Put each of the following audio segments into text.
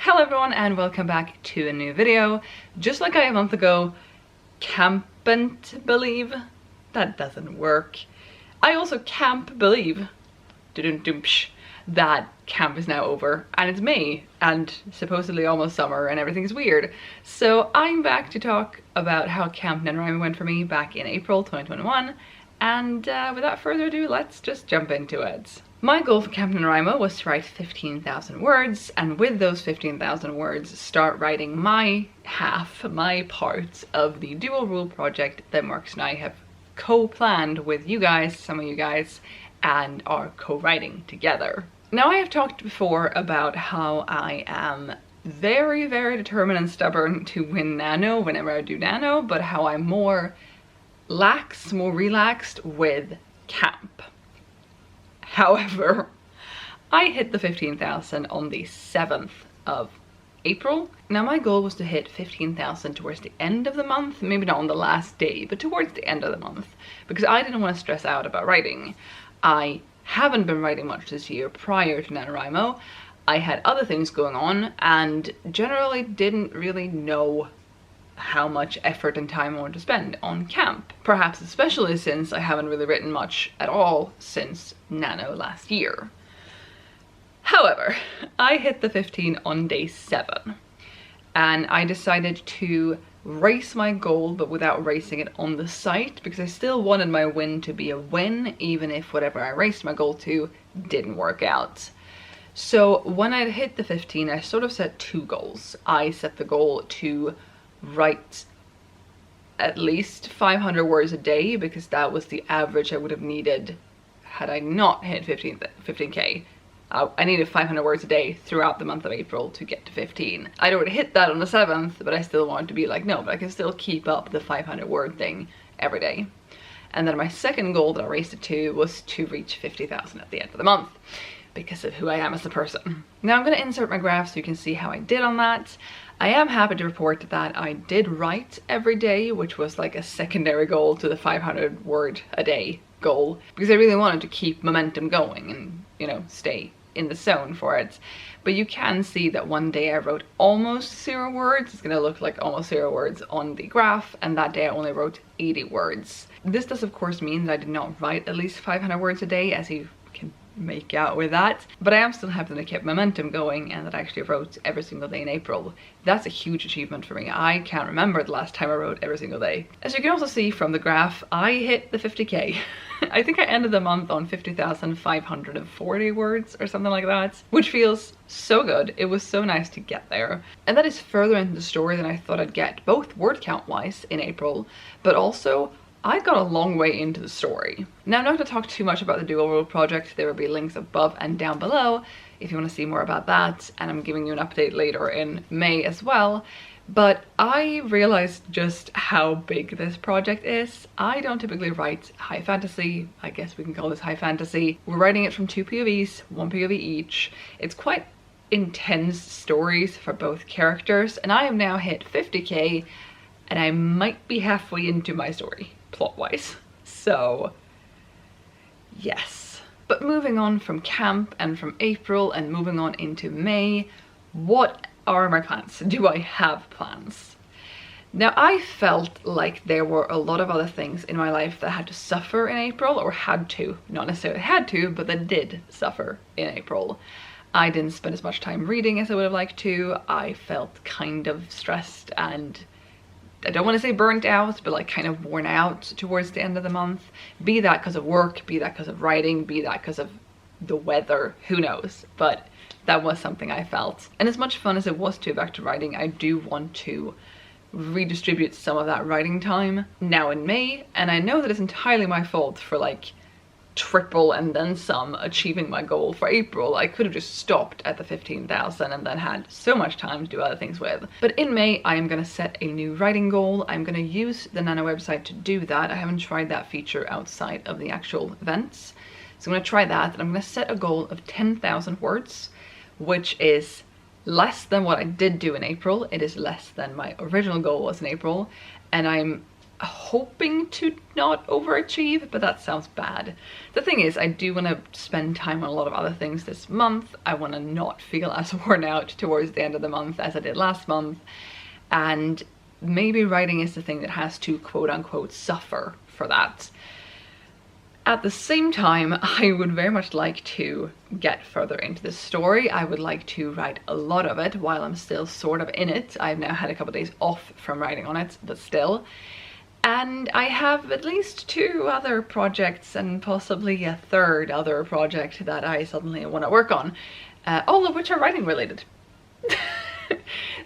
Hello everyone and welcome back to a new video. Just like a month ago, can't believe that doesn't work. I also can't believe that camp is now over and it's May and supposedly almost summer and everything's weird. So I'm back to talk about how Camp NaNoWriMo went for me back in April 2021, and without further ado, let's just jump into it. My goal for Camp NaNoWriMo was to write 15,000 words, and with those 15,000 words start writing my part of the dual rule project that Marcus and I have co-planned with you guys, some of you guys, and are co-writing together. Now, I have talked before about how I am very determined and stubborn to win Nano whenever I do Nano, but how I'm more relaxed with camp. However, I hit the 15,000 on the 7th of April. Now, my goal was to hit 15,000 towards the end of the month, maybe not on the last day, but towards the end of the month, because I didn't want to stress out about writing. I haven't been writing much this year prior to NaNoWriMo. I had other things going on and generally didn't really know how much effort and time I wanted to spend on camp. Perhaps especially since I haven't really written much at all since Nano last year. However, I hit the 15 on day 7 and I decided to race my goal but without racing it on the site, because I still wanted my win to be a win even if whatever I raced my goal to didn't work out. So when I hit the 15, I sort of set two goals. I set the goal to write at least 500 words a day, because that was the average I would have needed had I not hit 15k. I needed 500 words a day throughout the month of April to get to 15. I'd already hit that on the 7th, but I still wanted to be like, no, but I can still keep up the 500 word thing every day. And then my second goal that I raced it to was to reach 50,000 at the end of the month, because of who I am as a person. Now I'm going to insert my graph so you can see how I did on that. I am happy to report that I did write every day, which was like a secondary goal to the 500 word a day goal, because I really wanted to keep momentum going and, you know, stay in the zone for it. But you can see that one day I wrote almost 0 words. It's gonna look like almost 0 words on the graph, and that day I only wrote 80 words. This does of course mean that I did not write at least 500 words a day, as you can make out with that, but I am still happy that I kept momentum going and that I actually wrote every single day in April. That's a huge achievement for me. I can't remember the last time I wrote every single day. As you can also see from the graph, I hit the 50k. I think I ended the month on 50,540 words or something like that, which feels so good. It was so nice to get there. And that is further into the story than I thought I'd get, both word count wise in April, but also I got a long way into the story. Now, I'm not going to talk too much about the dual rule project. There will be links above and down below if you want to see more about that, and I'm giving you an update later in May as well. But I realized just how big this project is. I don't typically write high fantasy. I guess we can call this high fantasy. We're writing it from 2 POVs, 1 POV each. It's quite intense stories for both characters, and I have now hit 50k and I might be halfway into my story, plot-wise. So, yes. But moving on from camp and from April and moving on into May, what are my plans? Do I have plans? Now, I felt like there were a lot of other things in my life that had to suffer in April, or had to, not necessarily had to, but that did suffer in April. I didn't spend as much time reading as I would have liked to. I felt kind of stressed and, I don't want to say burnt out, but like kind of worn out towards the end of the month. Be that because of work, be that because of writing, be that because of the weather, who knows, but that was something I felt. And as much fun as it was to go back to writing, I do want to redistribute some of that writing time now in May, and I know that it's entirely my fault for like triple and then some achieving my goal for April. I could have just stopped at the 15,000 and then had so much time to do other things with. But in May, I am going to set a new writing goal. I'm going to use the Nano website to do that. I haven't tried that feature outside of the actual events, so I'm going to try that, and I'm going to set a goal of 10,000 words, which is less than what I did do in April. It is less than my original goal was in April, and I'm hoping to not overachieve, but that sounds bad. The thing is, I do want to spend time on a lot of other things this month. I want to not feel as worn out towards the end of the month as I did last month, and maybe writing is the thing that has to quote unquote suffer for that. At the same time, I would very much like to get further into this story. I would like to write a lot of it while I'm still sort of in it. I've now had a couple of days off from writing on it, but still. And I have at least 2 other projects and possibly a 3rd other project that I suddenly want to work on, all of which are writing related.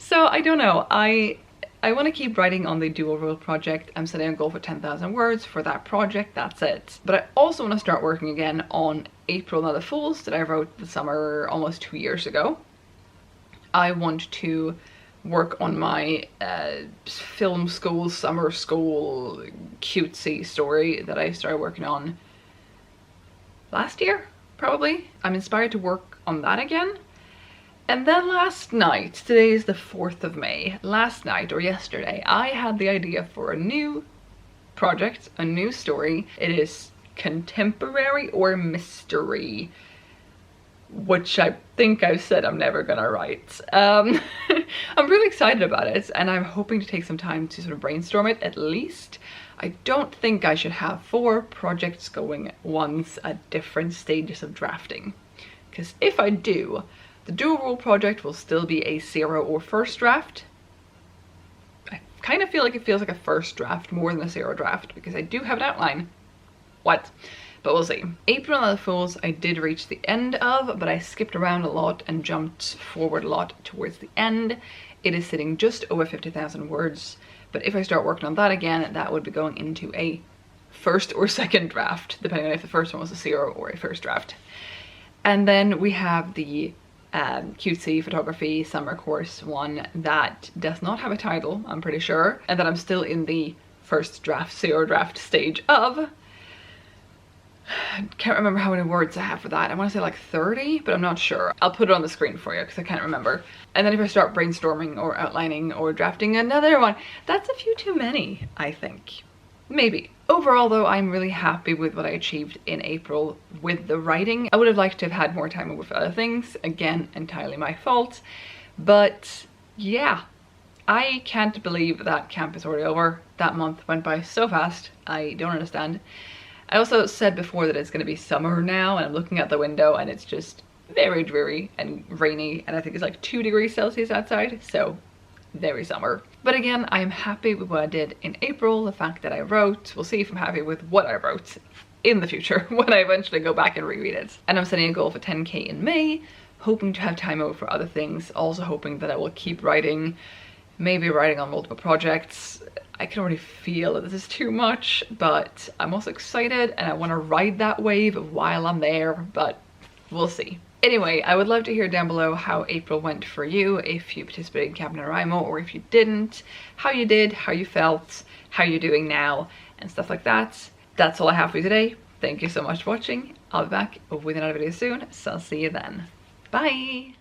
So I don't know, I want to keep writing on the dual role project. I'm setting a goal for 10,000 words for that project, that's it. But I also want to start working again on April Not the Fools that I wrote the summer almost 2 years ago. I want to work on my film school, summer school, cutesy story that I started working on last year, probably. I'm inspired to work on that again. And then last night, today is the 4th of May, last night or yesterday, I had the idea for a new project, a new story. It is contemporary or mystery, which I think I've said I'm never gonna write. I'm really excited about it, and I'm hoping to take some time to sort of brainstorm it at least. I don't think I should have 4 projects going once at different stages of drafting, because if I do, the dual role project will still be a 0 or first draft. I kind of feel like it feels like a first draft more than a 0 draft because I do have an outline. What? But we'll see. April Not the Fools I did reach the end of, but I skipped around a lot and jumped forward a lot towards the end. It is sitting just over 50,000 words, but if I start working on that again, that would be going into a first or second draft, depending on if the first one was a 0 or a first draft. And then we have the cutesy photography summer course one that does not have a title, I'm pretty sure, and that I'm still in the first draft, 0 draft stage of. I can't remember how many words I have for that. I want to say like 30, but I'm not sure. I'll put it on the screen for you because I can't remember. And then if I start brainstorming or outlining or drafting another one, that's a few too many, I think. Maybe. Overall though, I'm really happy with what I achieved in April with the writing. I would have liked to have had more time with other things. Again, entirely my fault. But yeah, I can't believe that camp is already over. That month went by so fast. I don't understand. I also said before that it's going to be summer now, and I'm looking out the window and it's just very dreary and rainy, and I think it's like 2 degrees Celsius outside, so very summer. But again, I am happy with what I did in April, the fact that I wrote. We'll see if I'm happy with what I wrote in the future when I eventually go back and reread it. And I'm setting a goal for 10k in May, hoping to have time over for other things, also hoping that I will keep writing, maybe writing on multiple projects. I can already feel that this is too much, but I'm also excited and I want to ride that wave while I'm there, but we'll see. Anyway, I would love to hear down below how April went for you, if you participated in Camp NaNoWriMo or if you didn't, how you did, how you felt, how you're doing now, and stuff like that. That's all I have for you today. Thank you so much for watching. I'll be back with another video soon, so I'll see you then. Bye!